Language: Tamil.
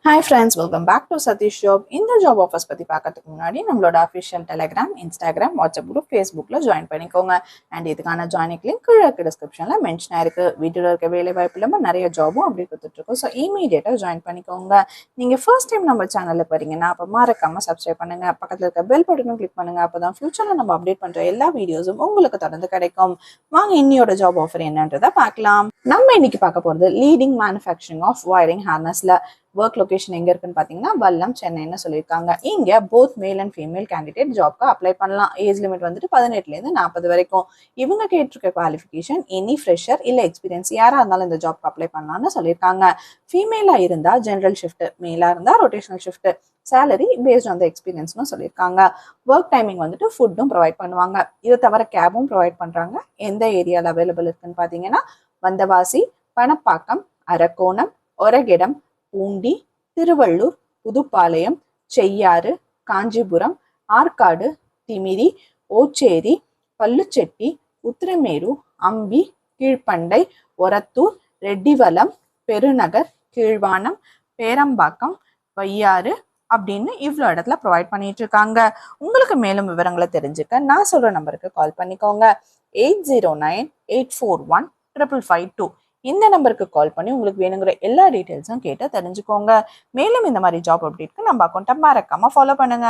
Hi friends, welcome back to Satish Job. இந்த job offers பத்தி பார்க்கறதுக்கு முன்னாடி நம்மளோட official Telegram, Instagram, WhatsApp group, Facebookல join பண்ணிக்கோங்க. And இதுக்கான joining link கீழே இருக்க descriptionல mention ஆயிருக்கு. வீடியோல இருக்க வேலை வாய்ப்பு இல்லாம நிறைய ஜாபும் அப்படி கொடுத்துட்டு இருக்கோம். ஸோ இமீடியட்டா ஜாயின் பண்ணிக்கோங்க. நீங்க ஃபர்ஸ்ட் டைம் நம்ம சேனலுக்கு வரீங்கன்னா அப்போ மறக்காம சப்ஸ்கிரைப் பண்ணுங்க. பக்கத்துல இருக்க பெல் பட்டனும் கிளிக் பண்ணுங்க. அப்பதான் ஃபியூச்சர்ல நம்ம அப்டேட் பண்ற எல்லா வீடியோஸும் உங்களுக்கு தொடர்ந்து கிடைக்கும். வாங்க இன்னியோட ஜாப் ஆஃபர் என்னன்றதை பார்க்கலாம். நம்ம இன்னைக்கு பார்க்க போறது லீடிங் மேனுஃபேக்சரிங் ஆஃப் வயரிங் ஹார்னஸ்ல ஒர்க் லொகேஷன் எங்க இருக்குன்னு பாத்தீங்கன்னா வல்லம் சென்னைன்னு சொல்லியிருக்காங்க. இங்க both male and female candidate ஜாப்க்கு அப்ளை பண்ணலாம். ஏஜ் லிமிட் வந்துட்டு 18ல இருந்து 40 வரைக்கும். இவங்க கேட்டிருக்க குவாலிஃபிகேஷன் எனி ஃப்ரெஷர் இல்ல எக்ஸ்பீரியன்ஸ் யாரா இருந்தாலும் இந்த ஜாப்க்கு அப்ளை பண்ணலாம்னு சொல்லியிருக்காங்க. ஃபீமேலா இருந்தா ஜென்ரல் ஷிஃப்ட், மேலா இருந்தா rotational shift. Salary based on the எக்ஸ்பீரியன்ஸ்னு சொல்லியிருக்காங்க. ஒர்க் டைமிங் வந்துட்டு ஃபுட்டும் ப்ரொவைட் பண்ணுவாங்க. இதை தவிர கேபும் ப்ரொவைட் பண்றாங்க. எந்த ஏரியாவில் அவைலபிள் இருக்குன்னு பாத்தீங்கன்னா வந்தவாசி, பணப்பாக்கம், அரக்கோணம், ஒரகிடம், பூண்டி, திருவள்ளூர், புதுப்பாளையம், செய்யாறு, காஞ்சிபுரம், ஆற்காடு, திமிரி, ஓச்சேரி, பள்ளுச்செட்டி, உத்திரமேரு, அம்பி, கீழ்பண்டை, ஒரத்தூர், ரெட்டிவலம், பெருநகர், கீழ்வானம், பேரம்பாக்கம், வையாறு அப்படின்னு இவ்வளோ இடத்துல ப்ரொவைட் பண்ணிட்டு இருக்காங்க. உங்களுக்கு மேலும் விவரங்களை தெரிஞ்சுக்க நான் சொல்ற நம்பருக்கு கால் பண்ணிக்கோங்க. 8098415552. இந்த நம்பருக்கு கால் பண்ணி உங்களுக்கு வேணுங்கிற எல்லா டீட்டெயில்ஸும் கேட்டு தெரிஞ்சுக்கோங்க. மேலும் இந்த மாதிரி ஜாப் அப்டேட்க்கு நம்ம அக்கௌண்ட்டை மறக்காம ஃபாலோ பண்ணுங்க.